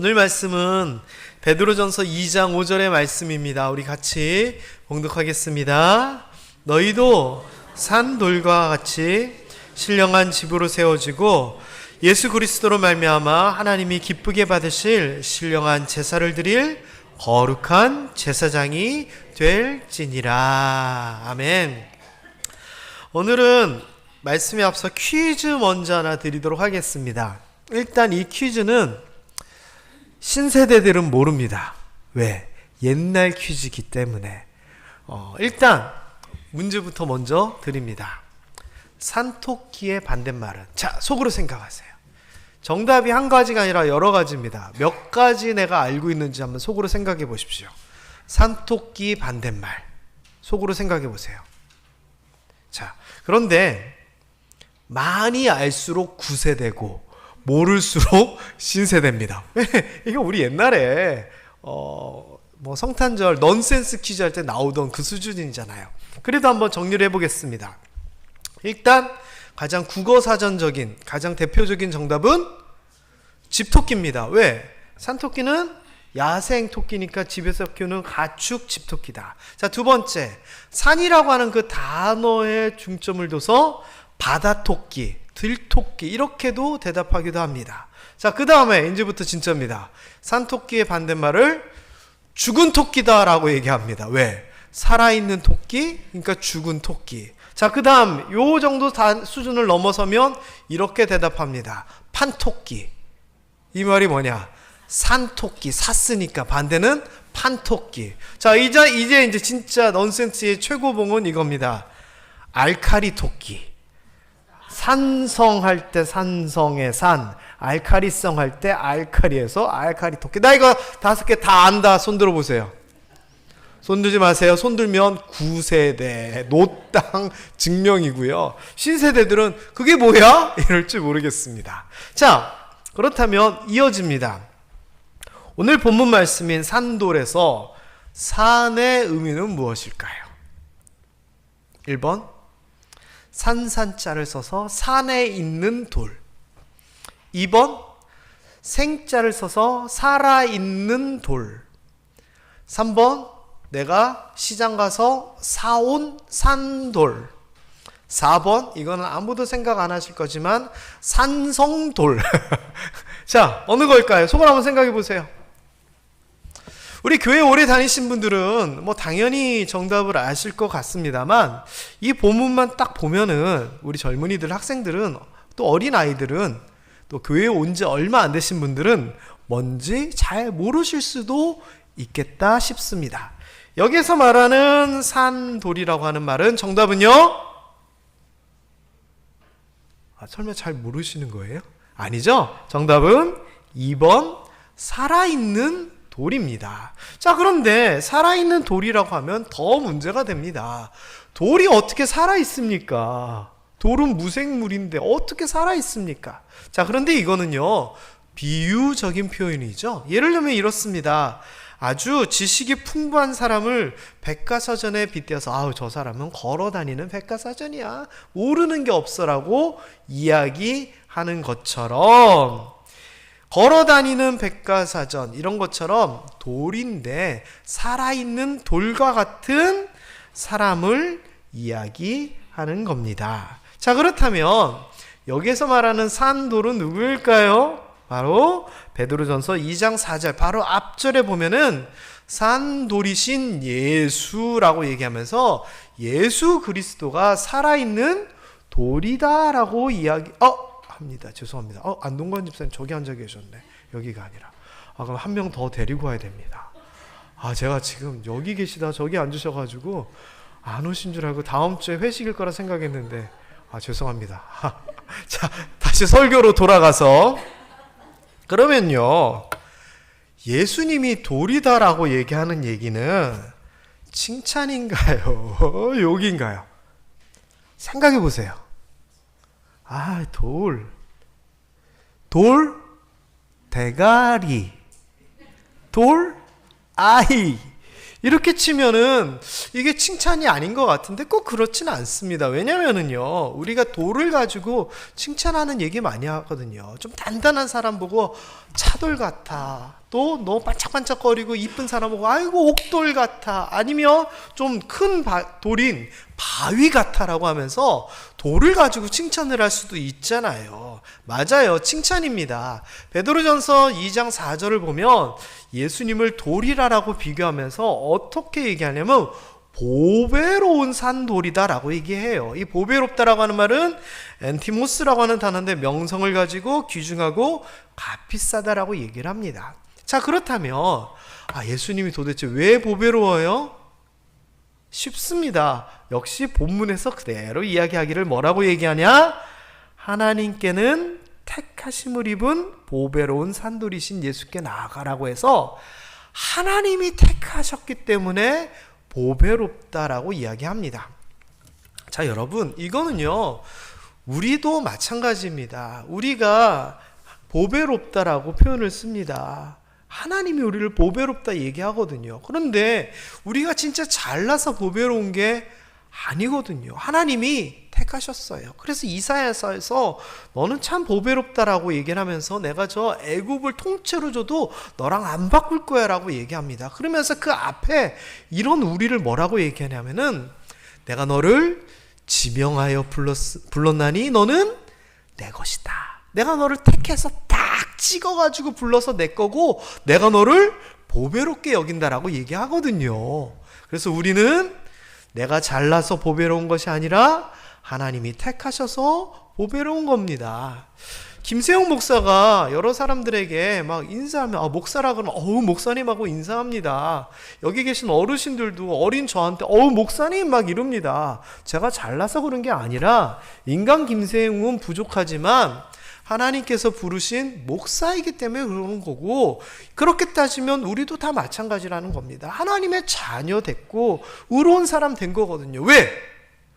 오늘 말씀은 베드로전서 2장 5절의 말씀입니다. 우리 같이 봉독하겠습니다. 너희도 산 돌과 같이 신령한 집으로 세워지고 예수 그리스도로 말미암아 하나님이 기쁘게 받으실 신령한 제사를 드릴 거룩한 제사장이 될지니라. 아멘. 오늘은 말씀에 앞서 퀴즈 먼저 하나 드리도록 하겠습니다. 일단 이 퀴즈는 신세대들은 모릅니다. 왜? 옛날 퀴즈이기 때문에. 일단 문제부터 먼저 드립니다. 산토끼의 반대말은? 자, 속으로 생각하세요. 정답이 한 가지가 아니라 여러 가지입니다. 몇 가지 내가 알고 있는지 한번 속으로 생각해 보십시오. 산토끼 반대말. 속으로 생각해 보세요. 자, 그런데 많이 알수록 구세대고 모를수록 신세대입니다. 이거 우리 옛날에 성탄절 넌센스 퀴즈 할 때 나오던 그 수준이잖아요. 그래도 한번 정리를 해보겠습니다. 일단 가장 국어사전적인 가장 대표적인 정답은 집토끼입니다. 왜? 산토끼는 야생 토끼니까 집에서 키우는 가축 집토끼다. 자, 두 번째, 산이라고 하는 그 단어에 중점을 둬서 바다토끼, 들토끼 이렇게도 대답하기도 합니다. 자, 그 다음에 이제부터 진짜입니다. 산토끼의 반대말을 죽은 토끼다라고 얘기합니다. 왜? 살아있는 토끼, 그러니까 죽은 토끼. 자, 그 다음 요 정도 수준을 넘어서면 이렇게 대답합니다. 판토끼. 이 말이 뭐냐? 산토끼, 샀으니까 반대는 판토끼. 자, 이제 진짜 넌센스의 최고봉은 이겁니다. 알카리 토끼. 산성할 때 산성의 산, 알카리성 할 때 알카리에서 알카리 토끼. 나 이거 5개 다 안다. 손 들어보세요. 손 들지 마세요. 손 들면 구세대, 노땅 증명이고요. 신세대들은 그게 뭐야? 이럴 줄 모르겠습니다. 자, 그렇다면 이어집니다. 오늘 본문 말씀인 산돌에서 산의 의미는 무엇일까요? 1번 산산자를 써서 산에 있는 돌. 2번 생자를 써서 살아있는 돌. 3번 내가 시장 가서 사온 산돌. 4번 이거는 아무도 생각 안 하실 거지만 산성돌. 자, 어느 걸까요? 속으로 한번 생각해 보세요. 우리 교회 오래 다니신 분들은 당연히 정답을 아실 것 같습니다만 이 본문만 딱 보면은 우리 젊은이들, 학생들은 또 어린아이들은 또 교회에 온 지 얼마 안 되신 분들은 뭔지 잘 모르실 수도 있겠다 싶습니다. 여기서 말하는 산돌이라고 하는 말은 정답은요? 설마 잘 모르시는 거예요? 아니죠? 정답은 2번 살아있는 돌입니다. 자, 그런데 살아있는 돌이라고 하면 더 문제가 됩니다. 돌이 어떻게 살아있습니까? 돌은 무생물인데 어떻게 살아있습니까? 자, 그런데 이거는요, 비유적인 표현이죠. 예를 들면 이렇습니다. 아주 지식이 풍부한 사람을 백과사전에 빗대어서 저 사람은 걸어다니는 백과사전이야. 모르는 게 없어라고 이야기하는 것처럼 걸어다니는 백과사전 이런 것처럼 돌인데 살아있는 돌과 같은 사람을 이야기하는 겁니다. 자, 그렇다면 여기서 말하는 산돌은 누구일까요? 바로 베드로전서 2장 4절 바로 앞절에 보면은 산돌이신 예수라고 얘기하면서 예수 그리스도가 살아있는 돌이다라고 합니다. 죄송합니다. 안동관 집사님 저기 앉아 계셨네. 여기가 아니라. 그럼 한 명 더 데리고 와야 됩니다. 제가 지금 여기 계시다 저기 앉으셔가지고 안 오신 줄 알고 다음 주에 회식일 거라 생각했는데 죄송합니다. 자, 다시 설교로 돌아가서 그러면요, 예수님이 돌이다라고 얘기하는 얘기는 칭찬인가요? 욕인가요? 생각해 보세요. 돌, 대가리, 돌, 아이, 이렇게 치면은 이게 칭찬이 아닌 것 같은데 꼭 그렇지는 않습니다. 왜냐면은요, 우리가 돌을 가지고 칭찬하는 얘기 많이 하거든요. 좀 단단한 사람 보고 차돌 같아. 또 너무 반짝반짝거리고 이쁜 사람 보고 아이고 옥돌 같아. 아니면 좀 큰 돌인 바위 같아라고 하면서 돌을 가지고 칭찬을 할 수도 있잖아요. 맞아요. 칭찬입니다. 베드로전서 2장 4절을 보면 예수님을 돌이라라고 비교하면서 어떻게 얘기하냐면 보배로운 산돌이다라고 얘기해요. 이 보배롭다라고 하는 말은 엔티모스라고 하는 단어인데 명성을 가지고 귀중하고 값비싸다라고 얘기를 합니다. 자, 그렇다면 예수님이 도대체 왜 보배로워요? 쉽습니다. 역시 본문에서 그대로 이야기하기를 뭐라고 얘기하냐? 하나님께는 택하심을 입은 보배로운 산돌이신 예수께 나아가라고 해서 하나님이 택하셨기 때문에 보배롭다라고 이야기합니다. 자, 여러분, 이거는요, 우리도 마찬가지입니다. 우리가 보배롭다라고 표현을 씁니다. 하나님이 우리를 보배롭다 얘기하거든요. 그런데 우리가 진짜 잘나서 보배로운 게 아니거든요. 하나님이 택하셨어요. 그래서 이사야서에서 너는 참 보배롭다라고 얘기를 하면서 내가 저 애굽을 통째로 줘도 너랑 안 바꿀 거야 라고 얘기합니다. 그러면서 그 앞에 이런 우리를 뭐라고 얘기하냐면은 내가 너를 지명하여 불렀나니 너는 내 것이다. 내가 너를 택해서 딱 찍어가지고 불러서 내 거고 내가 너를 보배롭게 여긴다라고 얘기하거든요. 그래서 우리는 내가 잘나서 보배로운 것이 아니라 하나님이 택하셔서 보배로운 겁니다. 김세용 목사가 여러 사람들에게 막 인사하면 목사라 그러면 목사님하고 인사합니다. 여기 계신 어르신들도 어린 저한테 목사님 막 이럽니다. 제가 잘나서 그런 게 아니라 인간 김세용은 부족하지만 하나님께서 부르신 목사이기 때문에 그러는 거고, 그렇게 따지면 우리도 다 마찬가지라는 겁니다. 하나님의 자녀 됐고 의로운 사람 된 거거든요. 왜?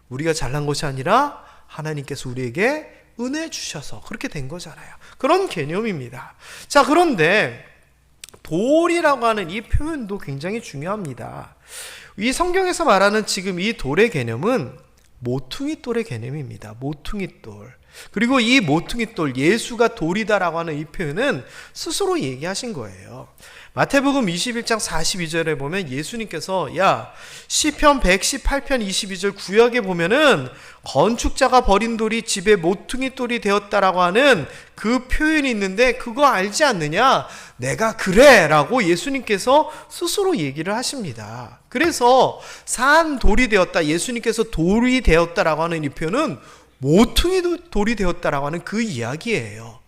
우리가 잘난 것이 아니라 하나님께서 우리에게 은혜 주셔서 그렇게 된 거잖아요. 그런 개념입니다. 자, 그런데 돌이라고 하는 이 표현도 굉장히 중요합니다. 이 성경에서 말하는 지금 이 돌의 개념은 모퉁이 돌의 개념입니다. 모퉁이 돌. 그리고 이 모퉁이 돌, 예수가 돌이다라고 하는 이 표현은 스스로 얘기하신 거예요. 마태복음 21장 42절에 보면 예수님께서 시편 118편 22절 구역에 보면은 건축자가 버린 돌이 집에 모퉁이 돌이 되었다라고 하는 그 표현이 있는데 그거 알지 않느냐? 내가 그래 라고 예수님께서 스스로 얘기를 하십니다. 그래서 산 돌이 되었다, 예수님께서 돌이 되었다라고 하는 이 표현은 모퉁이 돌이 되었다라고 하는 그 이야기예요.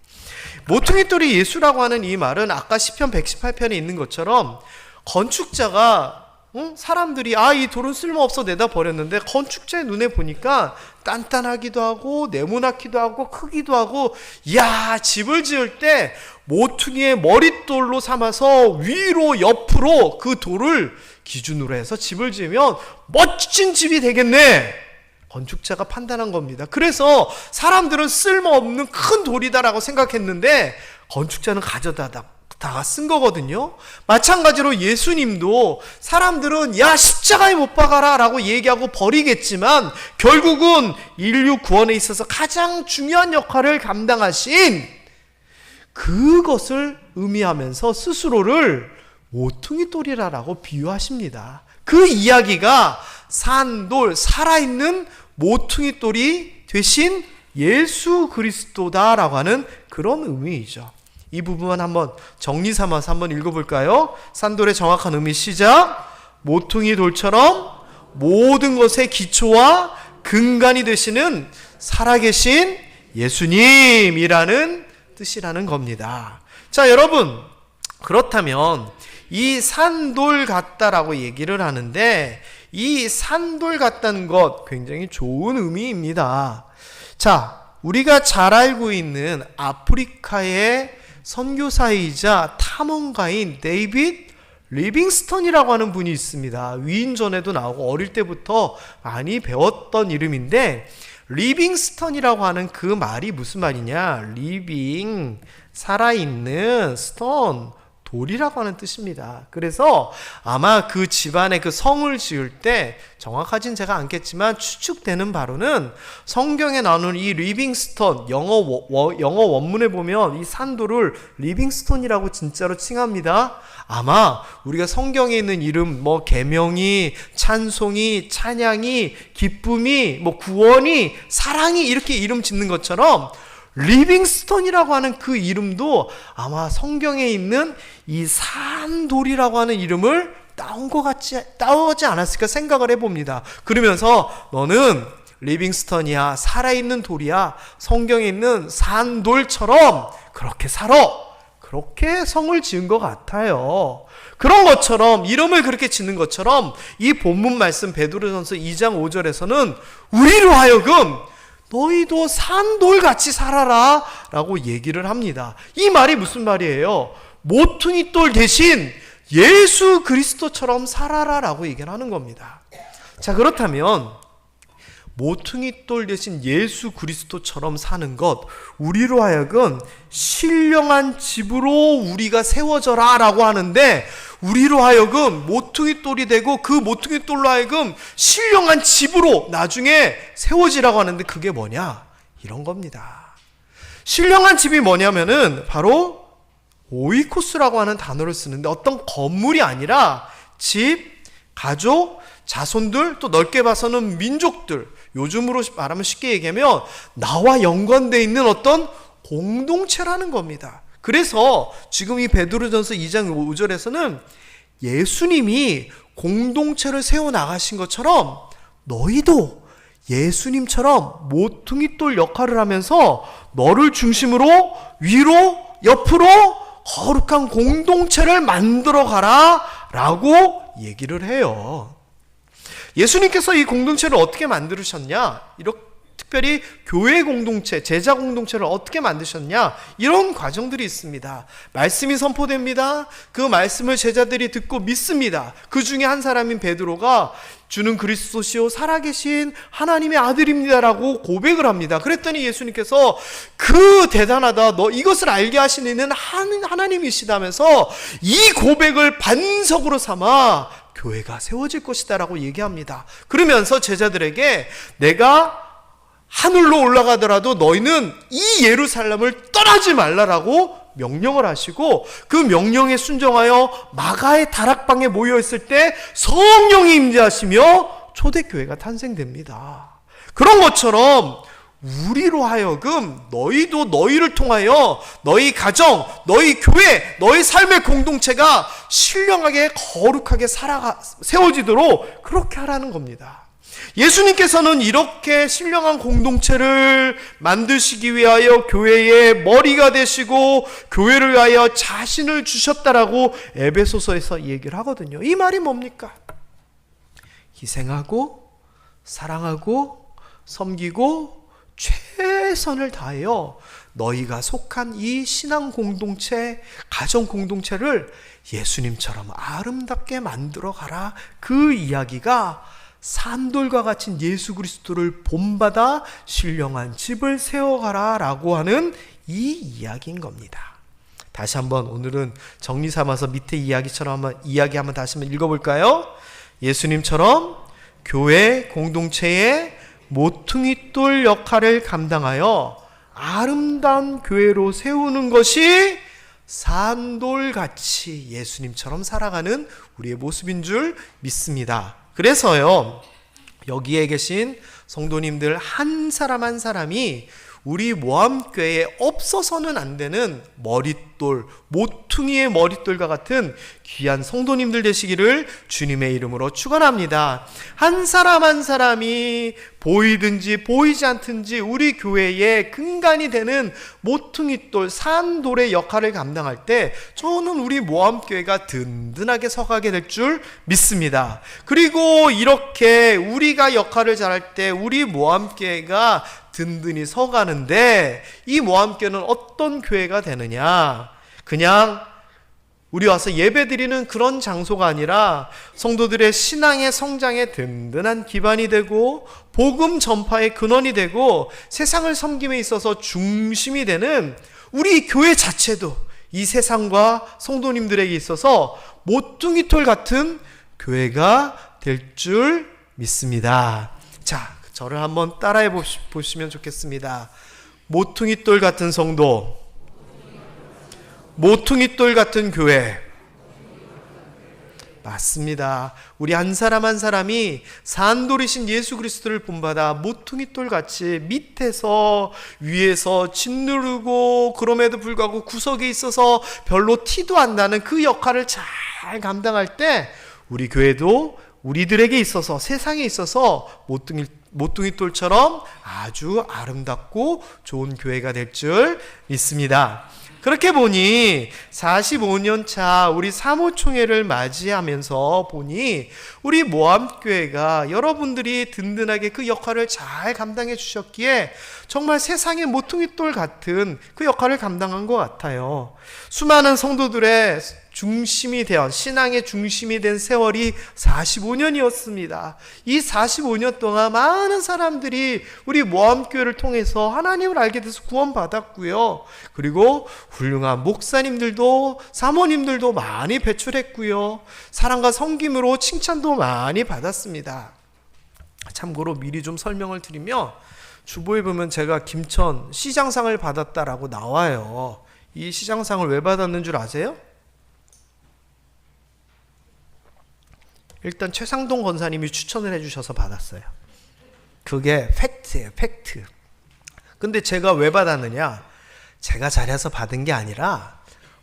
모퉁이 돌이 예수라고 하는 이 말은 아까 시편 118편에 있는 것처럼 건축자가 사람들이 이 돌은 쓸모없어 내다 버렸는데 건축자의 눈에 보니까 단단하기도 하고 네모나기도 하고 크기도 하고 집을 지을 때 모퉁이의 머릿돌로 삼아서 위로 옆으로 그 돌을 기준으로 해서 집을 지으면 멋진 집이 되겠네. 건축자가 판단한 겁니다. 그래서 사람들은 쓸모없는 큰 돌이다라고 생각했는데 건축자는 가져다가 쓴 거거든요. 마찬가지로 예수님도 사람들은 십자가에 못 박아라 라고 얘기하고 버리겠지만 결국은 인류 구원에 있어서 가장 중요한 역할을 감당하신 그것을 의미하면서 스스로를 모퉁이 돌이라고 비유하십니다. 그 이야기가 산돌, 살아있는 모퉁이 돌이 되신 예수 그리스도다라고 하는 그런 의미이죠. 이 부분만 한번 정리 삼아서 한번 읽어볼까요? 산돌의 정확한 의미 시작. 모퉁이 돌처럼 모든 것의 기초와 근간이 되시는 살아계신 예수님이라는 뜻이라는 겁니다. 자, 여러분, 그렇다면 이 산돌 같다라고 얘기를 하는데 이 산돌 같다는 것 굉장히 좋은 의미입니다. 자, 우리가 잘 알고 있는 아프리카의 선교사이자 탐험가인 데이빗 리빙스턴이라고 하는 분이 있습니다. 위인전에도 나오고 어릴 때부터 많이 배웠던 이름인데 리빙스턴이라고 하는 그 말이 무슨 말이냐? 리빙, 살아있는, 스톤, 돌이라고 하는 뜻입니다. 그래서 아마 그 집안에 그 성을 지을 때 정확하진 제가 않겠지만 추측되는 바로는 성경에 나오는 이 리빙스톤, 영어 원문에 보면 이 산돌을 리빙스톤이라고 진짜로 칭합니다. 아마 우리가 성경에 있는 이름 계명이, 찬송이, 찬양이, 기쁨이, 구원이, 사랑이 이렇게 이름 짓는 것처럼 리빙스톤이라고 하는 그 이름도 아마 성경에 있는 이 산돌이라고 하는 이름을 따오지 않았을까 생각을 해봅니다. 그러면서 너는 리빙스톤이야, 살아있는 돌이야, 성경에 있는 산돌처럼 그렇게 살아, 그렇게 성을 지은 것 같아요. 그런 것처럼, 이름을 그렇게 짓는 것처럼 이 본문 말씀 베드로전서 2장 5절에서는 우리로 하여금 너희도 산돌같이 살아라 라고 얘기를 합니다. 이 말이 무슨 말이에요? 모퉁이 돌 대신 예수 그리스도처럼 살아라 라고 얘기를 하는 겁니다. 자, 그렇다면 모퉁이 돌 대신 예수 그리스도처럼 사는 것, 우리로 하여금 신령한 집으로 우리가 세워져라 라고 하는데, 우리로 하여금 모퉁이 돌이 되고 그 모퉁이 돌로 하여금 신령한 집으로 나중에 세워지라고 하는데, 그게 뭐냐? 이런 겁니다. 신령한 집이 뭐냐면은 바로 오이코스라고 하는 단어를 쓰는데, 어떤 건물이 아니라 집, 가족, 자손들, 또 넓게 봐서는 민족들, 요즘으로 말하면 쉽게 얘기하면 나와 연관되어 있는 어떤 공동체라는 겁니다. 그래서 지금 이 베드로전서 2장 5절에서는 예수님이 공동체를 세워나가신 것처럼 너희도 예수님처럼 모퉁이돌 역할을 하면서 너를 중심으로 위로 옆으로 거룩한 공동체를 만들어 가라 라고 얘기를 해요. 예수님께서 이 공동체를 어떻게 만드셨냐? 이렇게 특별히 교회 공동체, 제자 공동체를 어떻게 만드셨냐? 이런 과정들이 있습니다. 말씀이 선포됩니다. 그 말씀을 제자들이 듣고 믿습니다. 그 중에 한 사람인 베드로가 주는 그리스도시요 살아계신 하나님의 아들입니다라고 고백을 합니다. 그랬더니 예수님께서 그 대단하다, 너 이것을 알게 하시는 하나님이시다면서 이 고백을 반석으로 삼아 교회가 세워질 것이다 라고 얘기합니다. 그러면서 제자들에게 내가 하늘로 올라가더라도 너희는 이 예루살렘을 떠나지 말라라고 명령을 하시고, 그 명령에 순종하여 마가의 다락방에 모여있을 때 성령이 임재하시며 초대교회가 탄생됩니다. 그런 것처럼 우리로 하여금 너희도 너희를 통하여 너희 가정, 너희 교회, 너희 삶의 공동체가 신령하게 거룩하게 세워지도록 그렇게 하라는 겁니다. 예수님께서는 이렇게 신령한 공동체를 만드시기 위하여 교회의 머리가 되시고 교회를 위하여 자신을 주셨다라고 에베소서에서 얘기를 하거든요. 이 말이 뭡니까? 희생하고 사랑하고 섬기고 최선을 다하여 너희가 속한 이 신앙 공동체, 가정 공동체를 예수님처럼 아름답게 만들어 가라. 그 이야기가 산돌과 같은 예수 그리스도를 본받아 신령한 집을 세워가라 라고 하는 이 이야기인 겁니다. 다시 한번 오늘은 정리 삼아서 밑에 이야기처럼 이야기 한번 다시 한번 읽어볼까요? 예수님처럼 교회 공동체의 모퉁이돌 역할을 감당하여 아름다운 교회로 세우는 것이 산돌같이 예수님처럼 살아가는 우리의 모습인 줄 믿습니다. 그래서요, 여기에 계신 성도님들 한 사람 한 사람이 우리 모함교회에 없어서는 안 되는 머릿돌, 모퉁이의 머릿돌과 같은 귀한 성도님들 되시기를 주님의 이름으로 축원합니다. 한 사람 한 사람이 보이든지 보이지 않든지 우리 교회의 근간이 되는 모퉁이돌, 산돌의 역할을 감당할 때 저는 우리 모함교회가 든든하게 서가게 될 줄 믿습니다. 그리고 이렇게 우리가 역할을 잘할 때 우리 모함교회가 든든히 서가는데, 이 모함교회는 어떤 교회가 되느냐? 그냥 우리 와서 예배드리는 그런 장소가 아니라 성도들의 신앙의 성장에 든든한 기반이 되고 복음 전파의 근원이 되고 세상을 섬김에 있어서 중심이 되는 우리 교회 자체도 이 세상과 성도님들에게 있어서 모퉁이돌 같은 교회가 될 줄 믿습니다. 자, 저를 한번 따라해 보시면 좋겠습니다. 모퉁이돌 같은 성도, 모퉁이돌 같은 교회. 맞습니다. 우리 한 사람 한 사람이 산돌이신 예수 그리스도를 본받아 모퉁이돌 같이 밑에서 위에서 짓누르고 그럼에도 불구하고 구석에 있어서 별로 티도 안 나는 그 역할을 잘 감당할 때 우리 교회도 우리들에게 있어서 세상에 있어서 모퉁이돌처럼 아주 아름답고 좋은 교회가 될 줄 믿습니다. 그렇게 보니 45년 차 우리 사모총회를 맞이하면서 보니 우리 모함교회가 여러분들이 든든하게 그 역할을 잘 감당해 주셨기에 정말 세상의 모퉁이돌 같은 그 역할을 감당한 것 같아요. 수많은 성도들의 중심이 되어 신앙의 중심이 된 세월이 45년이었습니다. 이 45년 동안 많은 사람들이 우리 모함교회를 통해서 하나님을 알게 돼서 구원받았고요. 그리고 훌륭한 목사님들도 사모님들도 많이 배출했고요. 사랑과 섬김으로 칭찬도 많이 받았습니다. 참고로 미리 좀 설명을 드리면 주보에 보면 제가 김천 시장상을 받았다라고 나와요. 이 시장상을 왜 받았는 줄 아세요? 일단 최상동 권사님이 추천을 해주셔서 받았어요. 그게 팩트예요, 팩트. 근데 제가 왜 받았느냐? 제가 잘해서 받은 게 아니라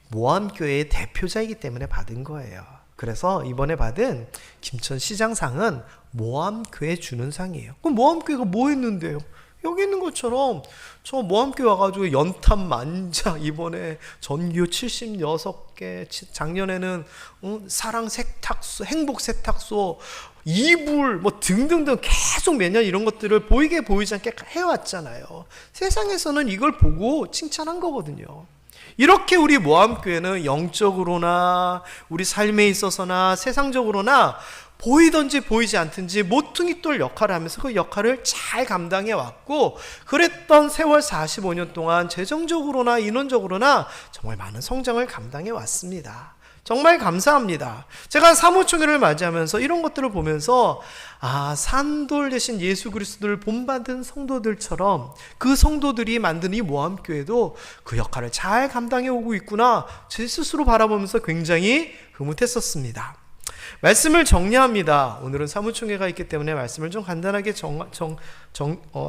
모함교회의 대표자이기 때문에 받은 거예요. 그래서 이번에 받은 김천시장상은 모함교회 주는 상이에요. 그럼 모함교회가 뭐 했는데요? 여기 있는 것처럼 저 모함교회 와가지고 연탄 만자, 이번에 전교 76개, 작년에는 사랑 세탁소, 행복 세탁소, 이불 뭐 등등등 계속 매년 이런 것들을 보이게 보이지 않게 해왔잖아요. 세상에서는 이걸 보고 칭찬한 거거든요. 이렇게 우리 모함교회는 영적으로나 우리 삶에 있어서나 세상적으로나 보이든지 보이지 않든지 모퉁이돌 역할을 하면서 그 역할을 잘 감당해 왔고, 그랬던 세월 45년 동안 재정적으로나 인원적으로나 정말 많은 성장을 감당해 왔습니다. 정말 감사합니다. 제가 사모총회를 맞이하면서 이런 것들을 보면서 산돌 대신 예수 그리스도를 본받은 성도들처럼 그 성도들이 만든 이 모함교회도 그 역할을 잘 감당해 오고 있구나, 제 스스로 바라보면서 굉장히 흐뭇했었습니다. 말씀을 정리합니다. 오늘은 사무총회가 있기 때문에 말씀을 좀 간단하게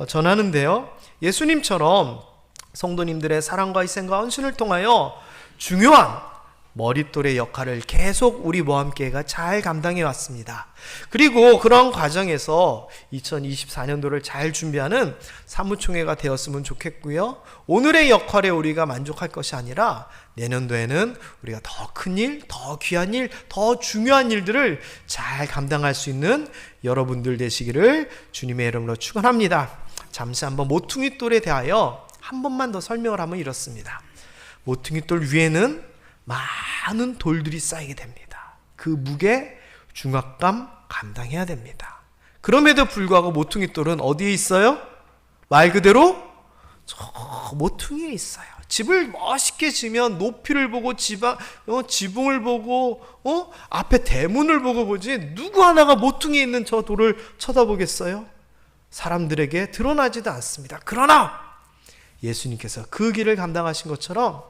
전하는데요. 예수님처럼 성도님들의 사랑과 희생과 헌신을 통하여 중요한 머릿돌의 역할을 계속 우리 모함교회가 잘 감당해 왔습니다. 그리고 그런 과정에서 2024년도를 잘 준비하는 사무총회가 되었으면 좋겠고요. 오늘의 역할에 우리가 만족할 것이 아니라 내년도에는 우리가 더 큰 일, 더 귀한 일, 더 중요한 일들을 잘 감당할 수 있는 여러분들 되시기를 주님의 이름으로 축원합니다. 잠시 한번 모퉁이돌에 대하여 한 번만 더 설명을 하면 이렇습니다. 모퉁이돌 위에는 많은 돌들이 쌓이게 됩니다. 그 무게, 중압감 감당해야 됩니다. 그럼에도 불구하고 모퉁이돌은 어디에 있어요? 말 그대로 저 모퉁이에 있어요. 집을 멋있게 지면 높이를 보고 지붕을 보고 앞에 대문을 보고 보지, 누구 하나가 모퉁이에 있는 저 돌을 쳐다보겠어요? 사람들에게 드러나지도 않습니다. 그러나 예수님께서 그 길을 감당하신 것처럼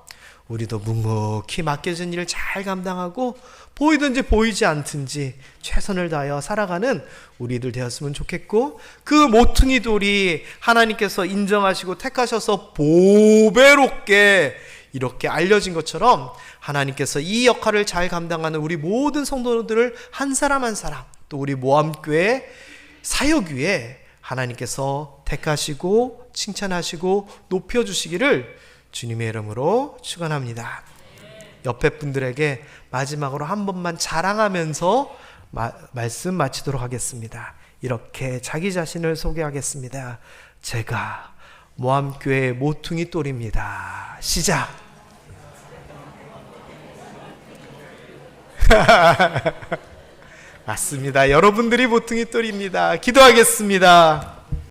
우리도 묵묵히 맡겨진 일을 잘 감당하고 보이든지 보이지 않든지 최선을 다하여 살아가는 우리들 되었으면 좋겠고, 그 모퉁이 돌이 하나님께서 인정하시고 택하셔서 보배롭게 이렇게 알려진 것처럼 하나님께서 이 역할을 잘 감당하는 우리 모든 성도들을 한 사람 한 사람, 또 우리 모함교회 사역 위에 하나님께서 택하시고 칭찬하시고 높여주시기를 주님의 이름으로 축원합니다. 옆에 분들에게 마지막으로 한 번만 자랑하면서 말씀 마치도록 하겠습니다. 이렇게 자기 자신을 소개하겠습니다. 제가 모함교회 모퉁이 돌입니다. 시작. 맞습니다. 여러분들이 모퉁이 돌입니다. 기도하겠습니다.